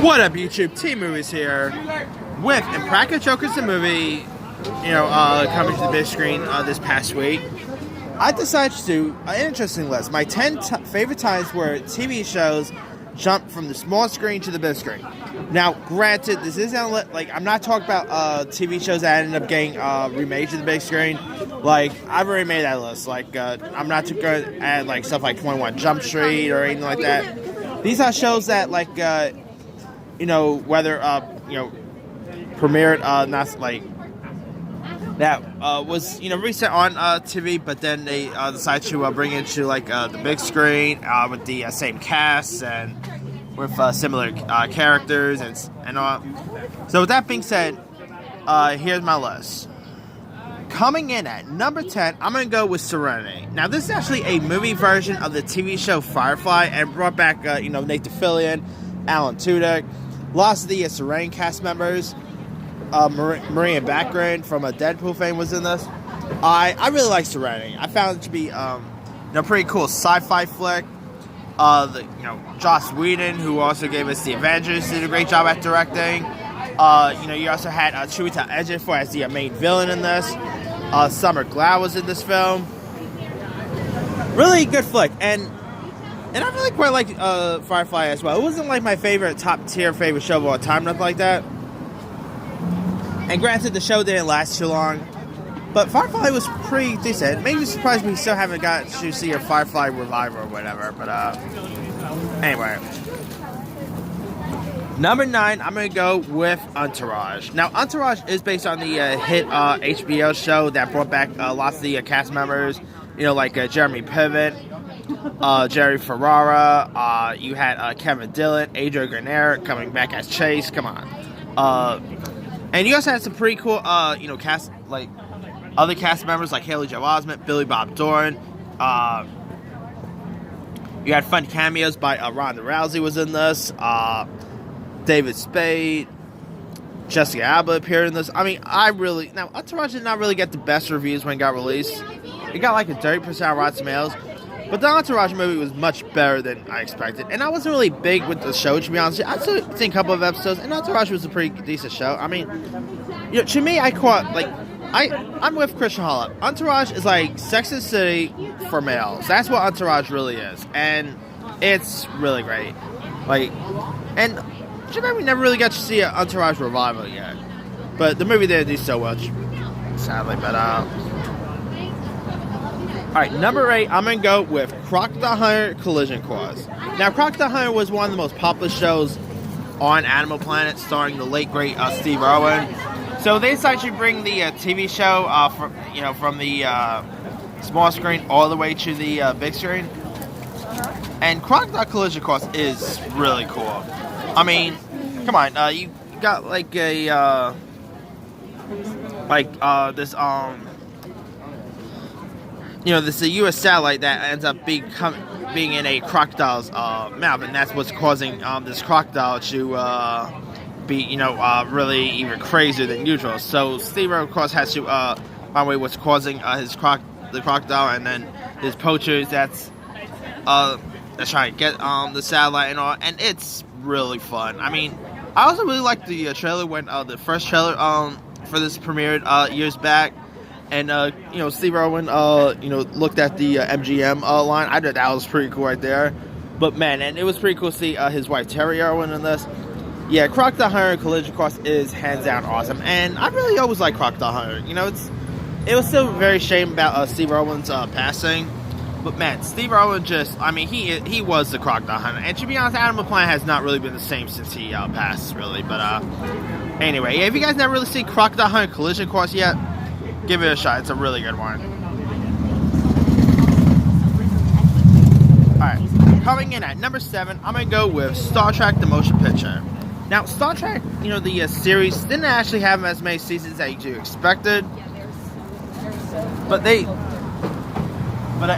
What up, YouTube? T-Movies here with Impractical Jokers the movie, coming to the big screen this past week. I decided to do an interesting list. My 10 favorite times where TV shows jump from the small screen to the big screen. Now, granted, this isn't like I'm not talking about TV shows that ended up getting remade to the big screen. Like, I've already made that list. Like, I'm not too good at like stuff like 21 Jump Street or anything like that. These are shows that like. Whether premiered not like that was recent on TV, but then they decided to bring it to like the big screen with the same cast and with similar characters and all. So with that being said, here's my list. Coming in at number 10, I'm gonna go with Serenity. Now this is actually a movie version of the TV show Firefly, and brought back Nathan Fillion, Alan Tudyk. Lots of the Serenity cast members. Maria Baccarin from Deadpool fame was in this. I really like Serenity. I found it to be pretty cool sci-fi flick. Joss Whedon, who also gave us the Avengers, did a great job at directing. You also had Chiwetel Ejiofor as the main villain in this. Summer Glau was in this film. Really good flick, and I really quite like Firefly as well. It wasn't like my top tier favorite show of all time, nothing like that. And granted, the show didn't last too long, but Firefly was pretty decent. Maybe surprised we still haven't got to see a Firefly revival or whatever, but anyway. Number 9, I'm going to go with Entourage. Now, Entourage is based on the hit HBO show that brought back lots of the cast members, like Jeremy Piven, Jerry Ferrara, you had Kevin Dillon, Adrian Grenier coming back as Chase, come on. And you also had some pretty cool, cast, like, other cast members like Haley Joel Osment, Billy Bob Thornton. You had fun cameos by Ronda Rousey was in this, David Spade, Jessica Alba appeared in this. I mean, now, Entourage did not really get the best reviews when it got released. It got like a 30% on Rotten Tomatoes. But the Entourage movie was much better than I expected. And I wasn't really big with the show, to be honest. I saw a couple of episodes, and Entourage was a pretty decent show. I mean, to me, I'm with Christian Holland. Entourage is like Sex and the City for males. That's what Entourage really is. And it's really great. And we never really got to see an Entourage revival yet. But the movie didn't do so much, sadly. But, Alright, number 8, I'm going to go with Crocodile Hunter Collision Course. Now, Crocodile Hunter was one of the most popular shows on Animal Planet, starring the late, great Steve Irwin. So they decided to bring the TV show from the small screen all the way to the big screen. And Crocodile Collision Course is really cool. I mean, come on, you got like a, this is a U.S. satellite that ends up being in a crocodile's mouth, and that's what's causing this crocodile to be, really even crazier than usual. So Steve, of course, has to find away what's causing the crocodile, and then his poachers that's trying to get the satellite and all, and it's really fun. I mean, I also really liked the trailer when the first trailer for this premiered years back. And, Steve Irwin, looked at the MGM line. I thought that was pretty cool right there. But, man, and it was pretty cool to see his wife, Terry Irwin, in this. Yeah, Crocodile Hunter Collision Course is hands down awesome. And I really always liked Crocodile Hunter. It was still very shame about Steve Irwin's passing. But, man, Steve Irwin he was the Crocodile Hunter. And to be honest, Animal Planet has not really been the same since he passed, really. But, anyway, if you guys never really seen Crocodile Hunter Collision Course yet, give it a shot. It's a really good one. Alright, coming in at number 7, I'm going to go with Star Trek The Motion Picture. Now, Star Trek, the series didn't actually have as many seasons as you expected. But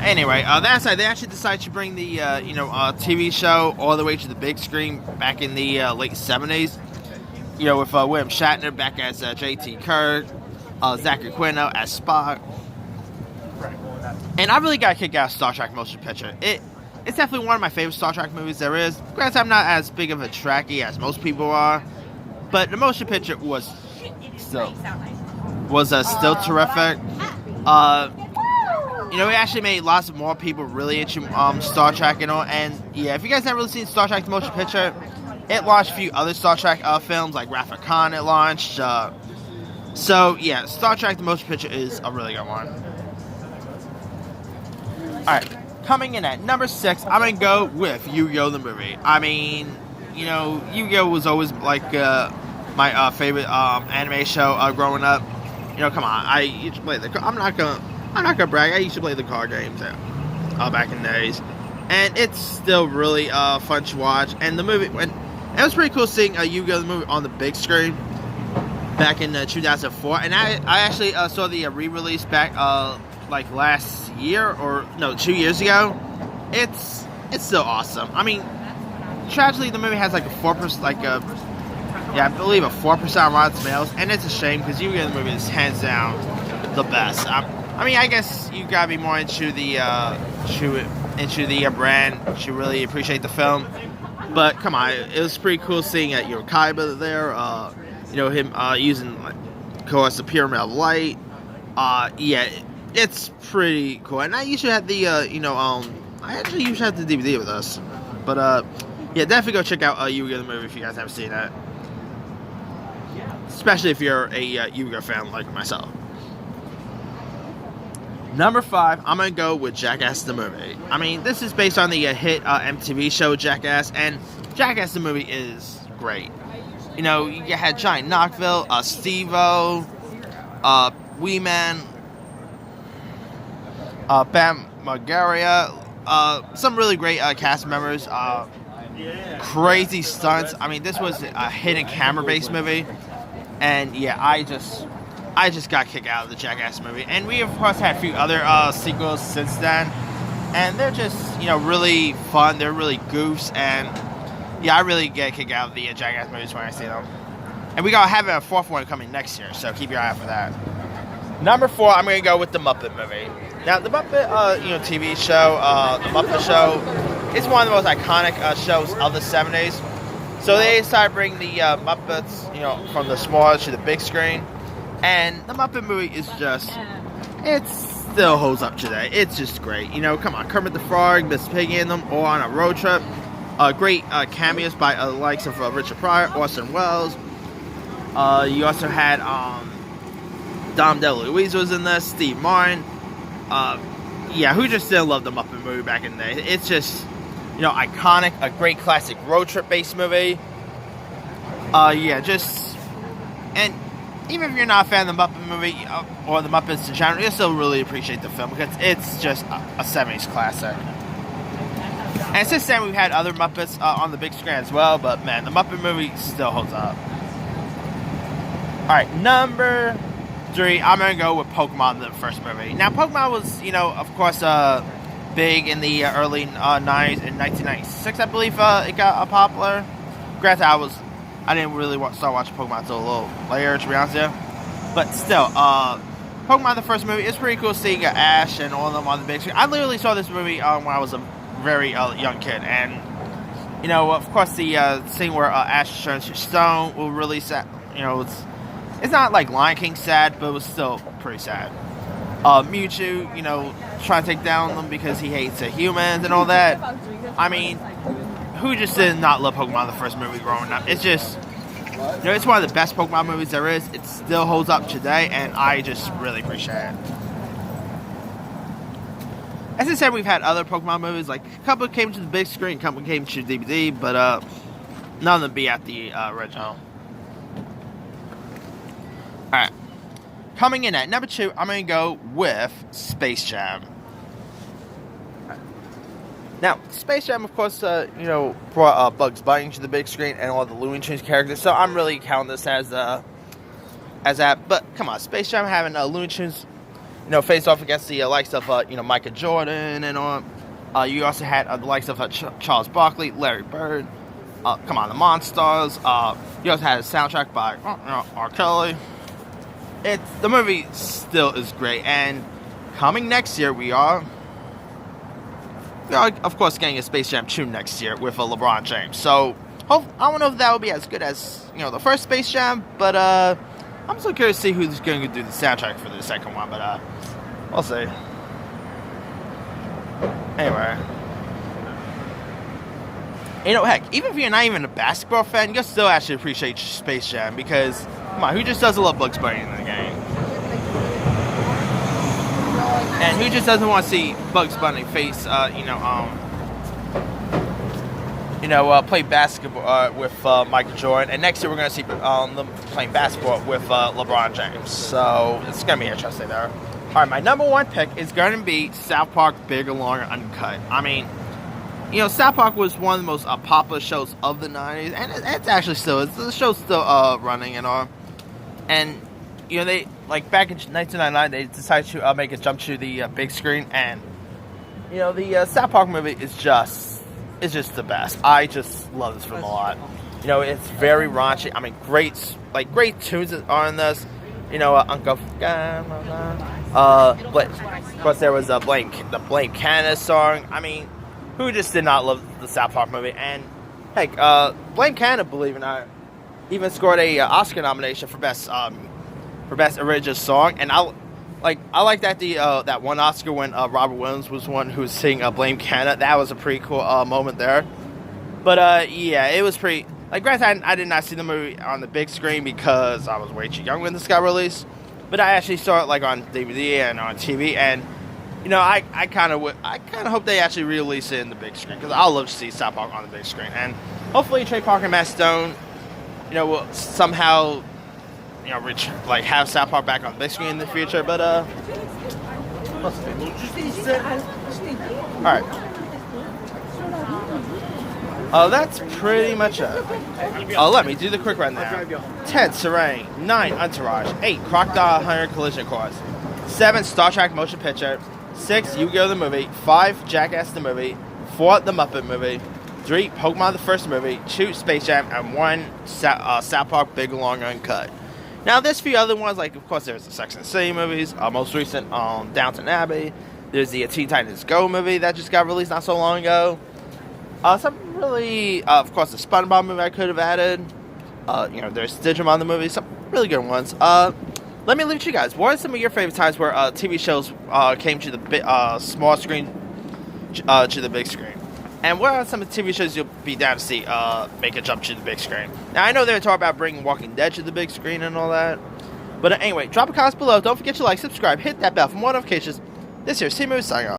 anyway, that aside, they actually decided to bring the, TV show all the way to the big screen back in the late 70s. With William Shatner back as J.T. Kirk. Zachary Quinto as Spock. And I really got a kick out of Star Trek Motion Picture. it's definitely one of my favorite Star Trek movies there is. Granted, I'm not as big of a Trekkie as most people are, but the motion picture was still still terrific. You know, it actually made lots of more people really into Star Trek and all. And yeah, if you guys haven't really seen Star Trek the motion picture, it launched a few other Star Trek films like Wrath of Khan. It launched. So yeah, Star Trek the motion picture is a really good one. All right, coming in at number 6, I'm gonna go with Yu-Gi-Oh! The movie. I mean, you know, Yu-Gi-Oh! Was always like my favorite anime show growing up. You know, come on, I used to play I'm not gonna brag. I used to play the card games back in the days, and it's still really fun to watch. And the movie, it was pretty cool seeing Yu-Gi-Oh! The movie on the big screen back in 2004. And I actually saw the re-release back like last year, or no, 2 years ago. It's still awesome. I mean, tragically, the movie has like a 4%, I believe a 4% on Rotten Tomatoes, and it's a shame because Yu-Gi-Oh! The movie is hands down the best. I mean, I guess you gotta be more into the brand to really appreciate the film. But come on, it was pretty cool seeing Kaiba there. You know, him using, of course, the Pyramid of Light. Yeah, it's pretty cool. And I usually had the I actually usually have the DVD with us. But yeah, definitely go check out Yu-Gi-Oh! The movie if you guys haven't seen it. Especially if you're a Yu-Gi-Oh! Fan like myself. Number 5, I'm going to go with Jackass the Mermaid. I mean, this is based on the hit MTV show Jackass, and Jackass the Movie is great. You know, you had Giant Knoxville, Steve-O, Wee Man, Bam Margera, some really great cast members, crazy stunts. I mean, this was a hidden camera-based movie, and yeah, I just got kicked out of the Jackass movie. And we, of course, had a few other sequels since then. And they're just, you know, really fun. They're really goofs. And, yeah, I really get kicked out of the Jackass movies when I see them. And we got to have a 4th one coming next year. So keep your eye out for that. Number 4, I'm going to go with the Muppet Movie. Now, the Muppet, TV show, the Muppet Show, is one of the most iconic shows of the 70s. So they decided to bring the Muppets, you know, from the small to the big screen. And the Muppet Movie is just, it still holds up today. It's just great. You know, come on, Kermit the Frog, Miss Piggy and them, all on a road trip. Great cameos by the likes of Richard Pryor, Orson Welles. You also had Dom DeLuise was in this, Steve Martin. Yeah, who just didn't love the Muppet Movie back in the day? It's just, you know, iconic, a great classic road trip based movie. Yeah, just, and even if you're not a fan of the Muppet Movie or the Muppets in general, you'll still really appreciate the film because it's just a 70s classic. And since then, we've had other Muppets on the big screen as well, but man, the Muppet Movie still holds up. Alright, number 3, I'm going to go with Pokemon, the first movie. Now, Pokemon was, you know, of course, big in the early 90s. In 1996, I believe it got popular. Granted, I didn't really start watching Pokemon until a little later, to be honest with you. But still, Pokemon, the first movie, it's pretty cool seeing Ash and all of them on the big screen. I literally saw this movie when I was a very young kid. And, you know, of course, the scene where Ash turns to stone will really sad. You know, it's not like Lion King sad, but it was still pretty sad. Mewtwo, you know, trying to take down them because he hates the humans and all that. I mean, who just did not love Pokemon the first movie growing up? It's just, you know, it's one of the best Pokemon movies there is. It still holds up today, and I just really appreciate it. As I said, we've had other Pokemon movies, like a couple came to the big screen, a couple came to DVD, but none of them beat out the original. Alright, coming in at number 2, I'm going to go with Space Jam. Now, Space Jam, of course, you know, brought Bugs Bunny to the big screen and all the Looney Tunes characters, so I'm really counting this as that. But come on, Space Jam having Looney Tunes, you know, face off against the likes of, you know, Michael Jordan and all. You also had the likes of Charles Barkley, Larry Bird. Come on, the Monstars. You also had a soundtrack by R. Kelly. The movie still is great, and coming next year we are of course, getting a Space Jam 2 next year with LeBron James. So, I don't know if that will be as good as, the first Space Jam, but I'm still curious to see who's going to do the soundtrack for the second one, but we'll see. Anyway. Heck, even if you're not even a basketball fan, you'll still actually appreciate Space Jam, because, come on, who just doesn't love Bugs Bunny in the game? And who just doesn't want to see Bugs Bunny face, play basketball with Michael Jordan, and next year we're going to see them playing basketball with LeBron James, so it's going to be interesting there. Alright, my number one pick is going to be South Park Bigger, Longer, Uncut. I mean, South Park was one of the most popular shows of the 90s, and it's actually still, the show's still running and all. And, they, back in 1999, they decided to make a jump to the big screen, and, the South Park movie is just the best. I just love this film a lot. It's very raunchy. I mean, great tunes are in this. Uncle, but of course there was the Blame Canada song. I mean, who just did not love the South Park movie? And heck, Blame Canada, believe it or not, even scored a Oscar nomination for best original song. And I like that that one Oscar when Robert Williams was one who was singing Blame Canada. That was a pretty cool moment there. But yeah, it was pretty. Granted, I did not see the movie on the big screen because I was way too young when this got released. But I actually saw it on DVD and on TV, and I kind of hope they actually re-release it in the big screen, because I love to see South Park on the big screen, and hopefully Trey Parker and Matt Stone, will somehow have South Park back on the big screen in the future. But let's see. All right. That's pretty much it. Let me do the quick rundown. 10, Serene. 9, Entourage. 8, Crocodile Hunter Collision Course. 7, Star Trek Motion Picture. 6, Yu-Gi-Oh! The Movie. 5, Jackass The Movie. 4, The Muppet Movie. 3, Pokemon The First Movie. 2, Space Jam. And 1, South Park Big, Long, Uncut. Now, there's a few other ones, of course, there's the Sex and the City movies. Most recent, Downton Abbey. There's the Teen Titans Go movie that just got released not so long ago. Some really, of course, the SpongeBob movie I could have added. There's Digimon the movie, some really good ones. Let me leave it to you guys. What are some of your favorite times where TV shows came to the small screen to the big screen? And what are some of the TV shows you'll be down to see make a jump to the big screen? Now, I know they're talking about bringing Walking Dead to the big screen and all that. But anyway, drop a comment below. Don't forget to like, subscribe, hit that bell for more notifications. This here's C-Movie signing off.